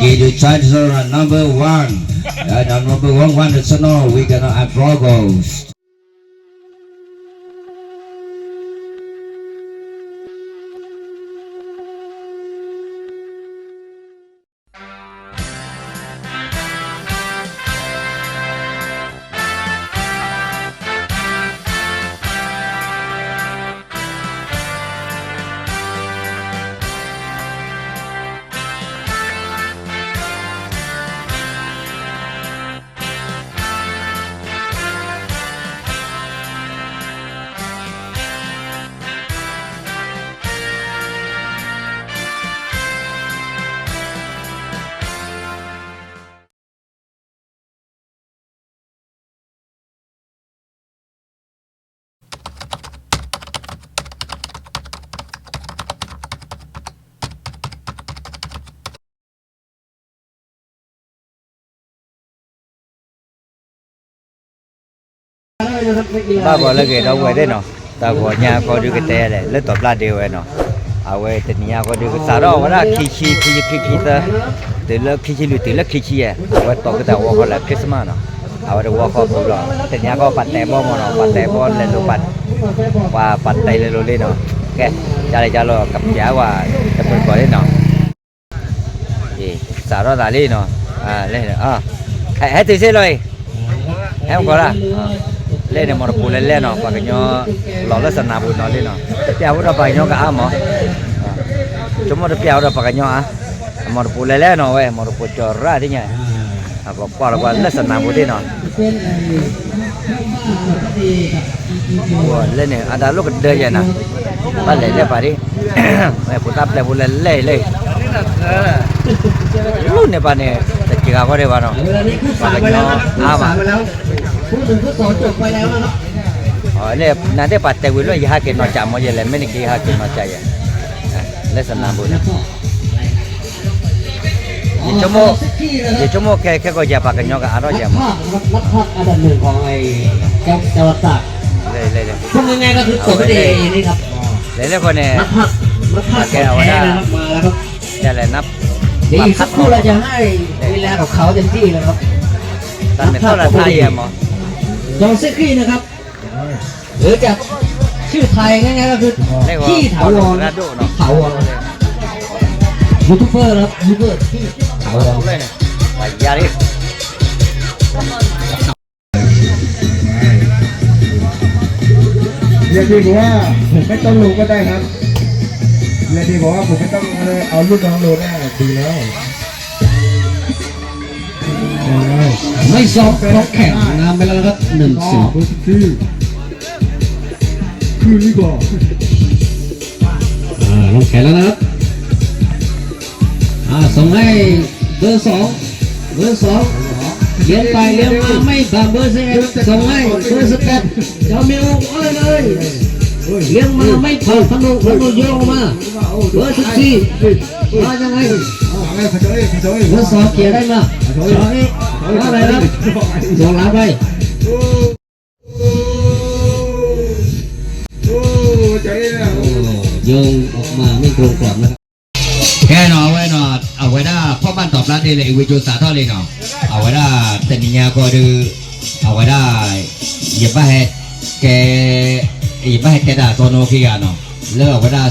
Okay, the chances are number one. Number one is no. We gonna have Frogos. บ้าบอแล้วเกิดเอาไว้ได้เนาะแต่หัวหญ้าก็ดูกันแต่เลยแล้วตบลาเดียวเนาะเอาไว้แต่หญ้าก็ดูกันสารว่าขี้เตอแต่แล้วขี้ลุยแต่แล้วขี้อ่ะไว้ตบกันแต่ว่าเขาละคริสต์มาสเนาะเอาไว้ว่าเขาพูดหรอแต่หญ้าก็ปัดแต่บ่มาเนาะปัดแต่บ่เลยลูกปัดว่าปัดแต่เลยลูกเลยเนาะแค่จะรอกับหญ้าว่าจะเป็นก่อนได้เนาะสารตาลีเนาะเลยให้ตื่นเช้าเลยให้มันก่อนละเล่นในมรภูเล่นเนาะปากกันย่อหล่อและสนาบุญเนาะเล่นเนาะเปียวเราไปย่อกับอ้ามอ๋อจมูกเปียวเราปากกันย่อมรภูเล่นเนาะเว้ยมรภูจอร่าที่เนี่ยก็ปอเราไปเล่นสนาบุญเนาะเล่นเนี่ยอันดาลูกเดือยนะบ้านเล่นเล่นไปดิแม่พุทธะเล่นบุญเล่นรุ่นเนี่ยบ้านเนี่ยจะกี่เขาได้บ้านเนาะปากกันย่ออ้ามพูดถึงก็สอนจบไปแล้วนะครับเนี่ยนั่นได้ปัดแต่วิลล์ยาเกนมาจามมาเยอะเลยไม่ได้กี่ฮาเกนมาใจอ่ะเล่นสนามบุญชั่วโมงแค่ก็จะปากกันยอกอร่อยจังมั้งนักพากย์อันดับหนึ่งของไอ้จังหวัดตากเลยพูดง่ายๆก็คือตัวเองนี่ครับเลยคนเนี่ยนักพากย์แก้วได้มาแล้วครับจะเลยนับเดี๋ยวอีกสักครู่เราจะให้เวลากับเขาเต็มที่เลยครับตอนเป็นเท่าไรไทยอ่ะมั้งจองเซ็กซี่นะครับหรือจากชื่อไทยง่ายๆก็คือที่ถาวรถาวรยูทูบเบอร์ครับยูทูบเบอร์ที่ถาวรไปยาดิเรียนดีบอกว่าผมไม่ต้องลงก็ได้ครับเรียนดีบอกว่าผมไม่ต้องเอาลูกน้องลงได้ดีแล้วไม่ซ้อมเพราะแข่งนำไปแล้วครับ1-0คือนี่ก่อนลงแข่งแล้วนะครับส่งให้เบอร์2เลี้ยงไปเลี้ยงมาไม่ผ่านเบอร์11ส่งให้เบอร์11เจ้ามิวเลยเลี้ยงมาไม่ผ่านธนูโยงมาเบอร์14มายังไงเบอร์2เกี่ยได้มาอะไรนะส่งหลังไปโยงออกมาไม่ตรงกรอบนะครับแค่นอไว้นอเอาไว้ได้พ่อบ้านตอบรับได้เลยวิจูสาทอเลยเนาะเอาไว้ได้แต่นิยาก็ดูเอาไว้ได้หยิบมาให้แกด่าโซโนคิกาเนาะเลิกเอาไว้ได้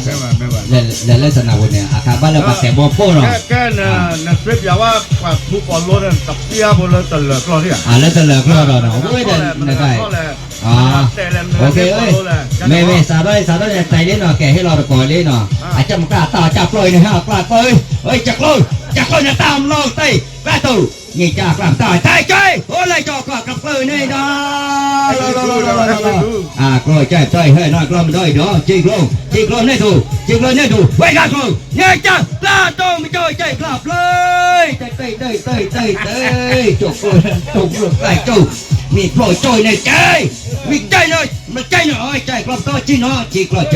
เล่นสนาบุญเนี่ยอาคาบ้านเราปัดแต่บอลโป้เนาะแกเนี่ยเฟซอย่าว่าผู้บอลรถตับเปียบอลตะเลิกรอที่แล้วตะเลิกรอเนาะไม่ได้ไม่ได้โอเคเอ้ยไม่สาด้วยใจเล่นเนาะแกให้รอตะกอยเล่นเนาะอาจจะมากล้าต่อจับเลยนะฮะกล้าเอ้ยจับเลยเนี่ยตามลงเตะกล้าตู่ยี่จ่ากล้าต่อยใจโอ้เลยจ่อกล้ากลับเลยนี่ได้กล้าใจเฮ้ยน้อยกล้ามันได้เนาะจีกลงนี่ดูไว้กันกูเนี่ยจ้ากล้าโตไม่ใจกลับเลยเตะจบเลยไล่จู่มีโปรยใจในใจมีใจหน่อยมันใจหน่อยใจกลับตัวจีเนาะจีกลับเจ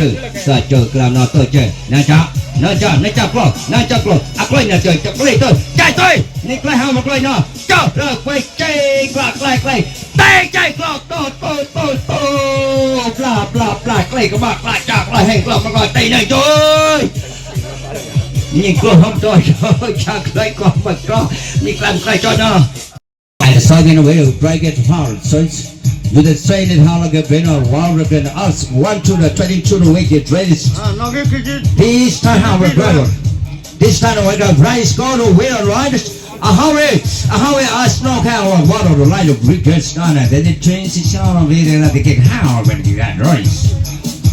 อกลับนอตัวเจอนะจ๊ะกลับกล้วยเนี่ยเจอจะกล้วยตัวใจตัวนี่กล้วยห้ามากล้วยเนาะเจ้าเลิกไปใจกลับเตะใจกลับโตปลาใกล้ก็มากล้าจากกล้วยให้กลับมาก่อนเตะหน่อยจ้อย นี่กลัวห้องตัวชาใครก็ไม่กลัวนี่กลางใครจอเนาะ And the second way to break it hard, so it's with the straight and how like a been or one again us 1 to the 22 to make it ready. This time how we brother. This time we got rice go to win right. A hurry, I snow cow on water the light of briquettes done and then it changes on it and they get how when you got rice.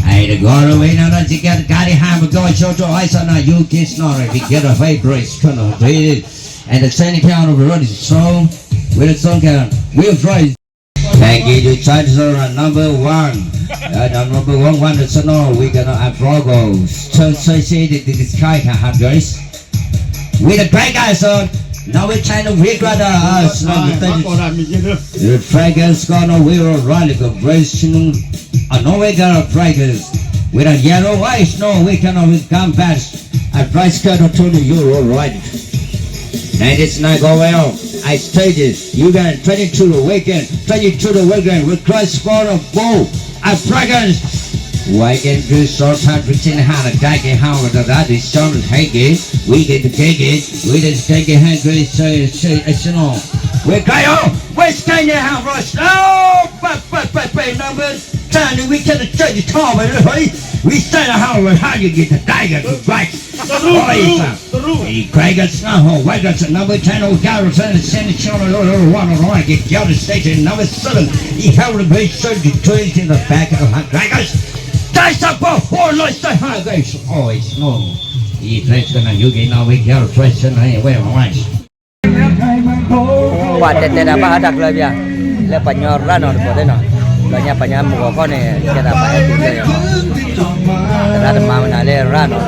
I the go away now that you get got it have a go show to ice on you kids not if you get a fake race kind of it and the standing count of the road is strong with a song count we'll try. Thank you to Chancellor number 1. Number one is no we gonna have logos. So say that this guy can have guys. With the great guys on. Now we're trying to regret us. The fragrance gonna wear a rally of racing. No we got a fragrance. With a yellow white snow we can always come past. A price cut of 20 euro right. And it's not go well. I stated you got 22 the weekend, 22 the weekend with Christ for a bow. A fragrance. Why can do short time pretend how to take it how the that is short take it. We get to take it. We just take it hand great say it's no. We go we're staying in how rush. Oh but numbers. Time we can change the time we stay in how you get the tiger to right. He Craig got snow, white got number 10 old Garrison and send it on a one on get the other station number 7. He held a base surgery trains in the back of the Craigers. Dice up for let's say hi guys. Oh it's no. He plays gonna you get now we get a fresh and anyway right. ว่าแต่ละบ้านดักเลยพี่แล้วปัญญาร้านนอนก็ได้เนาะปัญญาหมู่ก็เนี่ยจะได้ไปติดเลยแต่ร้านมามันอะไรร้านนอน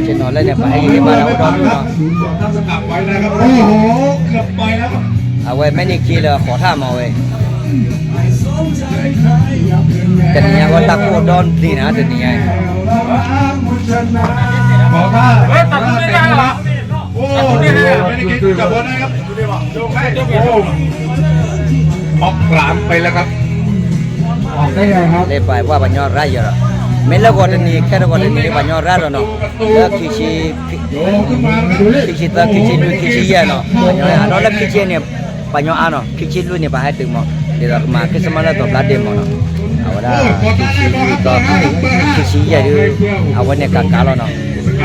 เช่นนอนแล้วเนี่ยไปให้มาเราดอนเนาะ โอ้โหเกือบไปแล้ว เอาไว้ไม่นี่ขี้เลยขอท่ามาไว้แต่เนี่ยก็ตะโกนดอนดีนะแต่เนี่ย ขอท่าตัดไม่ได้หรอโอ้ไม่ได้คิดจับบอลได้ครับโอ้ออกกลางไปแล้วครับออกได้ไงครับ เลยไปว่าปัญญาร้ายเยอะไม่แล้วก็แต่นี่แค่เราก็แต่นี่ปัญญาร้ายแล้วเนาะแล้วขี้ตาขี้ดูขี้เยอะเนาะปัญญาเราแล้วขี้เนี่ยปัญญาเนาะขี้ลุ้นเนี่ยไปให้ถึงมั้งเดี๋ยวมาขึ้นสมาแล้วตัวปลาเดมเนาะเอาว่าก็ขี้เยอะดูเอาวันเนี่ยกากาแล้วเนาะ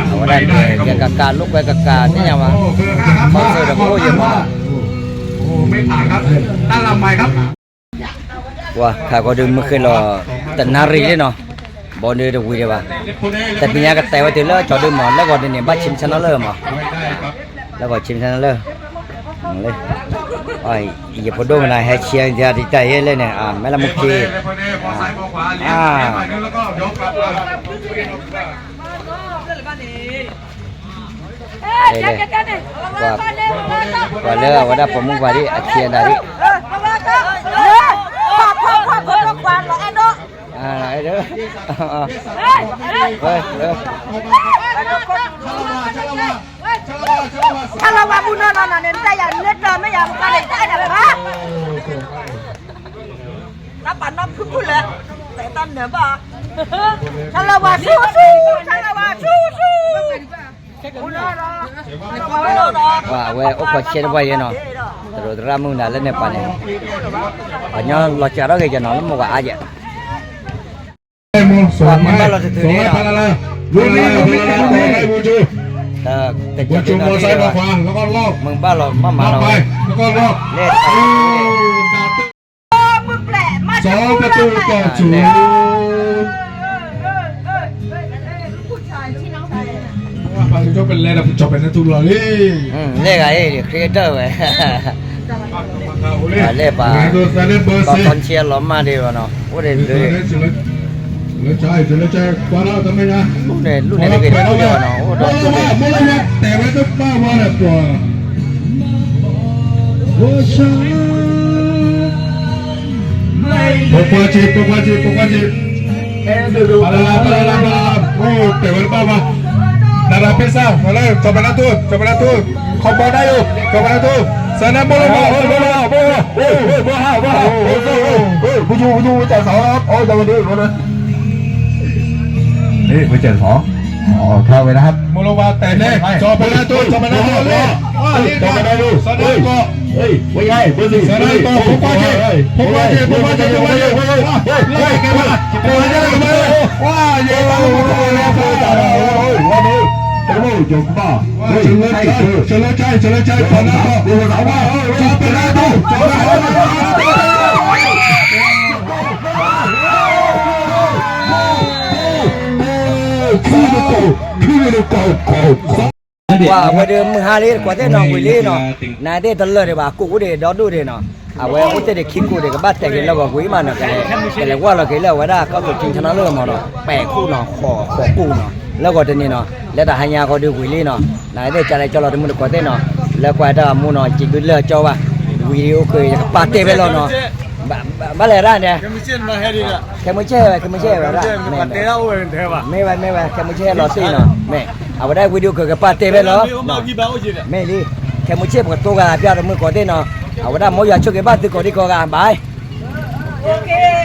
เอาว่าได้เนี่ยกากาลุกไปกากาเนี่ยยังวะเขาเจอแต่โอ้ยมั้ง โอ้ไม่ผ่านครับตั้งลำใหม่ครับ ว่าข้าก็ดึงมือขึ้นรอแต่นารีเลยเนาะบอลเดือดวิ่งเลยว่ะแต่ปีนี้ก็แต่ว่าเดี๋ยวเลิกจอดดึงหมอนแล้วก็เดี๋ยวนี้บ้าชิมชนะเลิศมั้งแล้วก็ชิมชนะเลิศเลยไอ้ยี่ปุ่นดูมันให้เชียร์จะดีใจเลยเนี่ยไม่ละมุกทีว่าเลิกว่าได้ผมมุ่งไปที่อาเชียร์ได้ดิไอ้เด้อเฮ้ยถ้าเราว่าบุญนอนเนี่ยใจอย่าเล็ดเลยไม่อยากมาเลยใจอย่าพลาดรับปั่นน้ำขึ้นพุ่นเลยแต่ตอนเหนือบ่ถ้าเราว่าสู้ถ้าเราว่าสู้บุญนอนว่าเว้ยโอ้ก็เชียร์ไว้เนาะแต่เราทำมึงน่ะเล่นในป่าเนี่ยป่านนี้เราจะรักกันเนาะแล้วมึงว่าอาเจว่ามันบ้านเราจะถือเนี่ยแต่จะถือเนี่ยแล้วก็ลอกมึงบ้านเรามาเราแล้วก็ลอกเล่นมึงแปลมา 2 ประตูต่อ 0ผู้ชายที่น้องชาย ฟังจบเป็นเล่นนะจบเป็นทุกเลยเล่นไอ้ครีเอเตอร์เว้ยเล่นป่ะตอนเชียร์ล้อมมาดีวะเนาะโอ้เด็ดเลยเลยใช่เลยใช่กว่าเราทำไมนะลูกเนี่ยเด็กๆลูกเดียวเนาะโอ้โดนลูกเนี่ยแต่ไม่ต้องบ้าว่าแบบตัวปกวาจีปาลาโอ้แต่วันบ้ามาดาราพิซซ่ามาเลยจบไปแล้วตู้คอมโบได้อยู่จบไปแล้วตู้สนามบอลโอ้ผู้จ่ายเสาครับโอ้จังหวะนี้มาเลย นี่ไปเจ็ดสองเข้าไปนะครับโมโลวาแต่เล็กจอไปแล้วตู้จอไปแล้วตู้เลยว่านี่จอไปแล้วตู้สนามก็เฮ้ยไม่ใช่เบอร์สี่สนามก็ผมว่าเจ๊ไล่แกมาโอ้ยเจ๊มาว้าเจ๊มาวันนี้จะไม่จบป่ะเฉลยใจก่อนนะดูสาวว่าจอไปแล้วตู้จอไปแล้วว่าวันเดิมมึงหาเลยกว่าแต่น้องวิลี่เนาะนายเด้ตลอดเลยว่ากูเด้ดอดูเด้เนาะเอาไว้อุตเด้คิงกูเด้ก็บัดแต่กันแล้วก็กุยมาเนาะแต่แล้วว่าเราเคยแล้วว่าได้ก็สุดจริงชนะเลิศมาเนาะแปะคู่เนาะขอกูเนาะแล้วก็ตอนนี้เนาะแล้วแต่หายาก็ดูวิลี่เนาะนายเด้จะอะไรจะเราถึงมึงกว่าแต่เนาะแล้วกว่าถ้ามูเนาะจิกเลือดเจ้าว่าวิดีโอเคปาเต้ไปแล้วเนาะบ้าอะไรร้านเนี่ยแค่ไม่เช่แบบร้านไม่แค่ไม่เช่รอซี่เนาะแม่เอาไปได้วิดีโอเกิดกับปาเต้ไปแล้วแม่ดิแค่ไม่เช่กับตัวกันพี่อาร์มือก่อนเต้เนาะเอาไปได้หมอยาช่วยกับบ้านตึกก่อนดีกว่ากันบาย Okay.